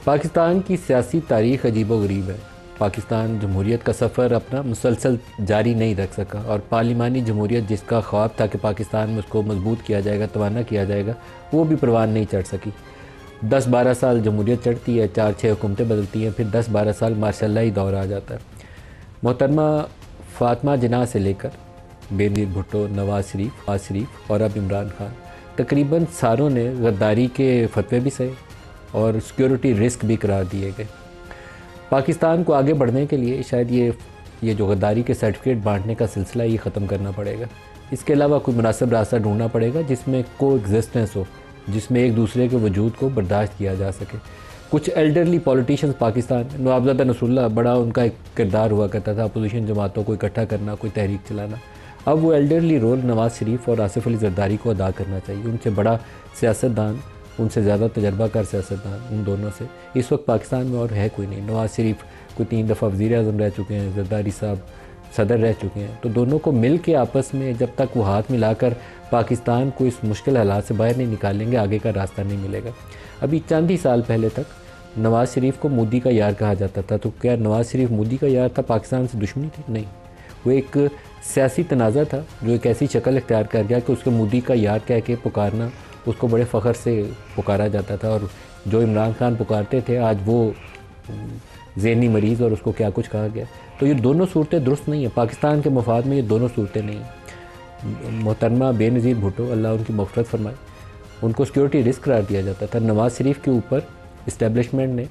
पाकिस्तान की सियासी तारीख़ अजीबोगरीब है। पाकिस्तान जमहूरियत का सफ़र अपना मुसलसल जारी नहीं रख सका और पार्लिमानी जमहूरियत जिसका ख्वाब था कि पाकिस्तान में उसको मजबूत किया जाएगा, तवाना किया जाएगा, वो भी परवान नहीं चढ़ सकी। 10-12 साल जमहूरियत चढ़ती है, 4-6 हुकूमतें बदलती हैं, फिर 10-12 साल मार्शल्लाई दौर आ जाता है। मोहतरमा फ़ातिमा जिन्ना से लेकर बेनज़ीर भुट्टो, नवाज़ शरीफ और अब इमरान खान, तकरीबन सारों ने गद्दारी के फतवे भी सहे और सिक्योरिटी रिस्क भी करार दिए गए। पाकिस्तान को आगे बढ़ने के लिए शायद ये जो गद्दारी के सर्टिफिकेट बांटने का सिलसिला ये ख़त्म करना पड़ेगा। इसके अलावा कोई मुनासिब रास्ता ढूंढना पड़ेगा जिसमें को एग्जिस्टेंस हो, जिसमें एक दूसरे के वजूद को बर्दाश्त किया जा सके। कुछ एल्डरली पॉलिटिशियंस पाकिस्तान में, नवाबज़ादा नसरुल्लाह बड़ा उनका एक किरदार हुआ करता था, अपोजिशन जमातों को इकट्ठा करना, कोई तहरीक चलाना। अब वो एल्डरली रोल नवाज़ शरीफ और आसिफ अली ज़रदारी को अदा करना चाहिए। उनसे बड़ा सियासतदान, उनसे ज़्यादा तजर्बाकार सियासतदान उन दोनों से इस वक्त पाकिस्तान में और है कोई नहीं। नवाज़ शरीफ कोई 3 दफ़ा वज़ीर-ए-आज़म रह चुके हैं, ज़रदारी साहब सदर रह चुके हैं। तो दोनों को मिल के आपस में जब तक वो हाथ मिलाकर पाकिस्तान को इस मुश्किल हालात से बाहर नहीं निकालेंगे, आगे का रास्ता नहीं मिलेगा। अभी चंद ही साल पहले तक नवाज़ शरीफ को मोदी का यार कहा जाता था। तो क्या नवाज़ शरीफ मोदी का यार था, पाकिस्तान से दुश्मनी थी? नहीं, वो एक सियासी तनाज़ा था जो एक ऐसी शक्ल इख्तियार कर गया कि उसको मोदी का यार कह के पुकारना, उसको बड़े फ़ख्र से पुकारा जाता था। और जो इमरान खान पुकारते थे, आज वो ज़हनी मरीज़ और उसको क्या कुछ कहा गया। तो ये दोनों सूरतें दुरुस्त नहीं हैं। पाकिस्तान के मफाद में ये दोनों सूरतें नहीं हैं। मोहतरमा बेनज़ीर भुट्टो, अल्लाह उनकी मग़फ़िरत फरमाए, उनको सिक्योरिटी रिस्क करार दिया जाता था। नवाज़ शरीफ के ऊपर इस्टेब्लिशमेंट ने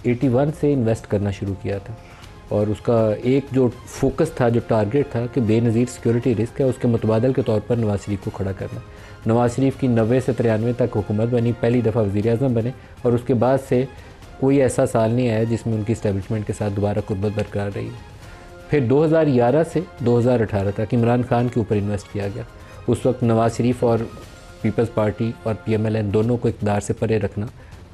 81 से इन्वेस्ट करना शुरू किया था और उसका एक जो फोकस था, जो टारगेट था कि बेनज़ीर सिक्योरिटी रिस्क है, उसके मुतबादल के तौर पर नवाज़ शरीफ को खड़ा करना। नवाज़ शरीफ की 90 से 93 तक हुकूमत बनी, पहली दफ़ा वज़ीर-ए-आज़म बने और उसके बाद से कोई ऐसा साल नहीं आया जिसमें उनकी इस्टेब्लिशमेंट के साथ दोबारा कुर्बत बरकरार रही। फिर 2011 से 2018 तक इमरान खान के ऊपर इन्वेस्ट किया गया। उस वक्त नवाज़ शरीफ और पीपल्स पार्टी और PMLN दोनों को इक़्तिदार से परे रखना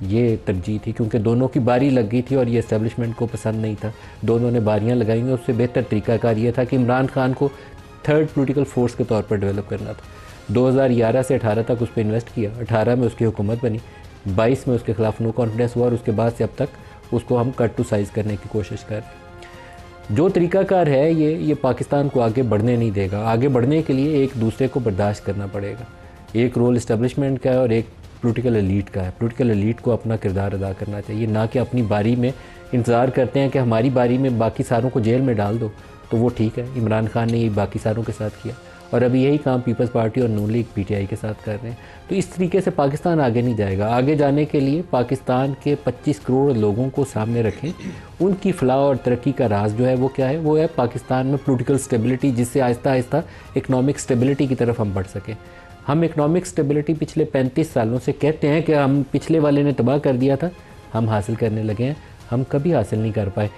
ये तरजीह थी, क्योंकि दोनों की बारी लग गई थी और ये इस्टेब्लिशमेंट को पसंद नहीं था। दोनों ने बारियां लगाई और उससे बेहतर तरीक़ाकार ये था कि इमरान खान को थर्ड पॉलिटिकल फोर्स के तौर पर डेवलप करना था। 2011 से 18 तक उस पर इन्वेस्ट किया। 18 में उसकी हुकूमत बनी, 22 में उसके ख़िलाफ़ नो कॉन्फिडेंस हुआ और उसके बाद से अब तक उसको हम कट टू साइज़ करने की कोशिश कर रहे हैं। जो तरीक़ाकार है ये पाकिस्तान को आगे बढ़ने नहीं देगा। आगे बढ़ने के लिए एक दूसरे को बर्दाश्त करना पड़ेगा। एक रोल इस्टेब्लिशमेंट का है और एक पॉलिटिकल एलीट का है। पॉलिटिकल एलीट को अपना किरदार अदा करना चाहिए, ना कि अपनी बारी में इंतज़ार करते हैं कि हमारी बारी में बाकी सारों को जेल में डाल दो। तो वो ठीक है, इमरान खान ने ये बाकी सारों के साथ किया और अभी यही काम पीपल्स पार्टी और नून लीग PTI के साथ कर रहे हैं। तो इस तरीके से पाकिस्तान आगे नहीं जाएगा। आगे जाने के लिए पाकिस्तान के 25 करोड़ लोगों को सामने रखें। उनकी फलाह और तरक्की का राज जो है वो क्या है? वो है पाकिस्तान में पॉलिटिकल स्टेबिलिटी, जिससे आहिस्ता आहिस्ता इकनॉमिक स्टेबिलिटी की तरफ हम बढ़ सकें। हम इकनॉमिक स्टेबिलिटी पिछले 35 सालों से कहते हैं कि हम पिछले वाले ने तबाह कर दिया था, हम हासिल करने लगे हैं। हम कभी हासिल नहीं कर पाए।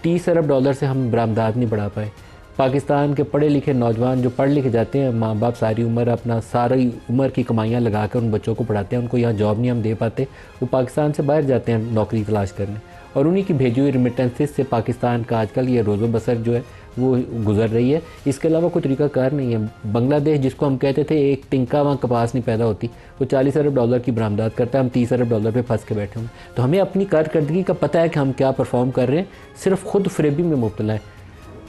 30 अरब डॉलर से हम बरामदात नहीं बढ़ा पाए। पाकिस्तान के पढ़े लिखे नौजवान जो पढ़ लिखे जाते हैं, माँ बाप सारी उम्र अपना सारी उम्र की कमाइयाँ लगा कर उन बच्चों को पढ़ाते हैं, उनको यहाँ जॉब नहीं हम दे पाते, वो पाकिस्तान से बाहर जाते हैं नौकरी तलाश करने और उन्हीं की भेजी हुई रिमिटेंसेस से पाकिस्तान का आजकल ये रोज़ो बसर जो है वो गुजर रही है। इसके अलावा कोई तरीक़ाकार नहीं है। बांग्लादेश, जिसको हम कहते थे एक तिनका वहाँ कपास नहीं पैदा होती, वो 40 अरब डॉलर की बरामदात करता है। हम 30 अरब डॉलर पे फंस के बैठे हुए। तो हमें अपनी कारकर्दगी का पता है कि हम क्या परफॉर्म कर रहे हैं, सिर्फ खुद फरेबी में मुब्तला है।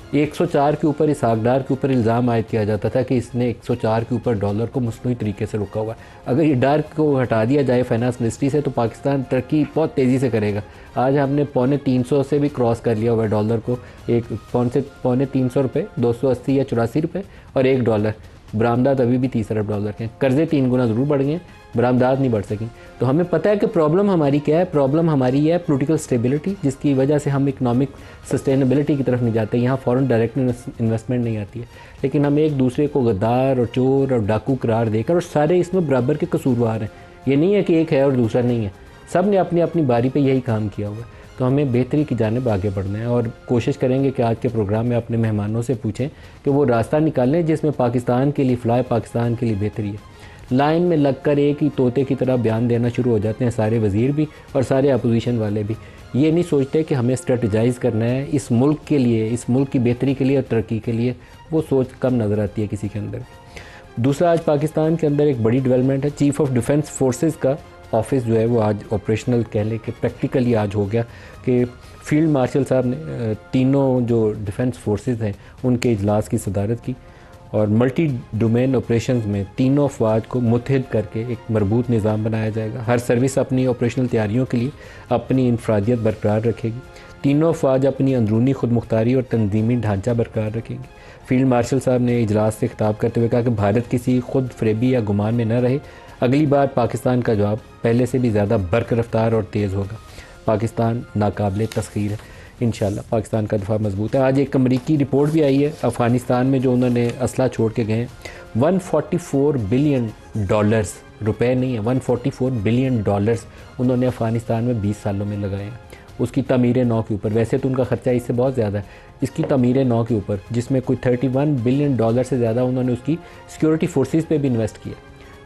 104 के ऊपर इसहाक डार के ऊपर इल्ज़ाम आयद किया जाता था कि इसने 104 के ऊपर डॉलर को मसनूई तरीके से रुका हुआ है। अगर ये डार को हटा दिया जाए फाइनेंस मिनिस्ट्री से तो पाकिस्तान तरक्की बहुत तेज़ी से करेगा। आज हमने 250 से भी क्रॉस कर लिया हुआ है डॉलर को। एक 350 रुपये, 280 या 84 रुपये और $1। बरामदात अभी भी 30 अरब डॉलर के हैं। कर्जे 3 गुना ज़रूर बढ़ गए, बरामदात नहीं बढ़ सकी। तो हमें पता है कि प्रॉब्लम हमारी क्या है। प्रॉब्लम हमारी है पॉलिटिकल स्टेबिलिटी, जिसकी वजह से हम इकनॉमिक सस्टेनेबिलिटी की तरफ नहीं जाते। यहाँ फ़ॉरेन डायरेक्ट इन्वेस्टमेंट नहीं आती है, लेकिन हम एक दूसरे को गद्दार और चोर और डाकू करार देकर, और सारे इसमें बराबर के कसूरवार हैं। ये नहीं है कि एक है और दूसरा नहीं है, सब ने अपनी अपनी बारी पर यही काम किया हुआ है। तो हमें बेहतरी की जानिब आगे बढ़ना है और कोशिश करेंगे कि आज के प्रोग्राम में अपने मेहमानों से पूछें कि वो रास्ता निकालें जिसमें पाकिस्तान के लिए फलाह, पाकिस्तान के लिए बेहतरी है। लाइन में लगकर एक ही तोते की तरह बयान देना शुरू हो जाते हैं सारे वज़ीर भी और सारे अपोजिशन वाले भी। ये नहीं सोचते कि हमें स्ट्रेटजाइज़ करना है इस मुल्क के लिए, इस मुल्क की बेहतरी के लिए और तरक्की के लिए। वो सोच कम नज़र आती है किसी के अंदर। दूसरा, आज पाकिस्तान के अंदर एक बड़ी डेवलपमेंट है, चीफ़ ऑफ डिफेंस फोर्सेस का ऑफिस जो है वो आज ऑपरेशनल कह लें कि प्रैक्टिकली आज हो गया कि फील्ड मार्शल साहब ने तीनों जो डिफेंस फोर्सेस हैं उनके इजलास की सदारत की और मल्टी डोमेन ऑपरेशंस में तीनों अफवाज को मुत्तहिद करके एक मरबूत निज़ाम बनाया जाएगा। हर सर्विस अपनी ऑपरेशनल तैयारियों के लिए अपनी इनफरादियत बरकरार रखेगी। तीनों अफवाज अपनी अंदरूनी खुद मुख्तारी और तंजीमी ढांचा बरकरार रखेंगे। फील्ड मार्शल साहब ने इजलास से खिताब करते हुए कहा कि भारत किसी खुद फरेबी या गुमान में न रहे। अगली बार पाकिस्तान का जवाब पहले से भी ज़्यादा बर्क रफ्तार और तेज़ होगा। पाकिस्तान नाकाबिले तस्खीर है। इंशाल्लाह पाकिस्तान का दफा मजबूत है। आज एक अमरीकी रिपोर्ट भी आई है अफ़गानिस्तान में जो उन्होंने असला छोड़ के गए 144 बिलियन डॉलर्स, रुपए नहीं है, 144 बिलियन डॉलर्स उन्होंने अफ़गानिस्तान में 20 सालों में लगाए हैं उसकी तमीर नौ के ऊपर। वैसे तो उनका ख़र्चा इससे बहुत ज़्यादा है, इसकी तमीर नौ के ऊपर जिसमें कोई 31 बिलियन डॉलर से ज़्यादा उन्होंने उसकी सिक्योरिटी फोर्सेस पे भी इन्वेस्ट किया।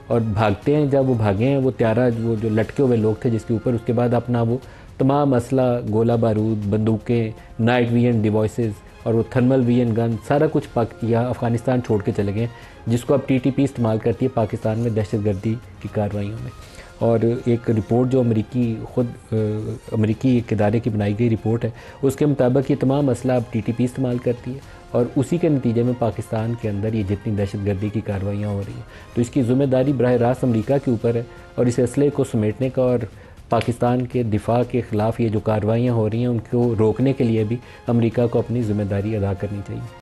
और भागते हैं, जब वो भागे हैं वो त्यारा वो जो लटके हुए लोग थे जिसके ऊपर, उसके बाद अपना वो तमाम असला, गोला बारूद, बंदूकें, नाइट विजन डिवाइसेस और वो थर्मल विजन गन सारा कुछ यहाँ अफ़गानिस्तान छोड़ के चले गए, जिसको अब टीटीपी इस्तेमाल करती है पाकिस्तान में दहशतगर्दी की कार्रवाइयों में। और एक रिपोर्ट जो अमेरिकी एक इदारे की बनाई गई रिपोर्ट है उसके मुताबिक ये तमाम असला अब टीटीपी इस्तेमाल करती है और उसी के नतीजे में पाकिस्तान के अंदर ये जितनी दहशतगर्दी की कार्रवाइयाँ हो रही हैं तो इसकी ज़िम्मेदारी बराह रास्त अमरीका के ऊपर है। और इस असले को समेटने का और पाकिस्तान के दिफा के ख़िलाफ़ ये जो कार्रवाइयाँ हो रही हैं उनको रोकने के लिए भी अमेरिका को अपनी ज़िम्मेदारी अदा करनी चाहिए।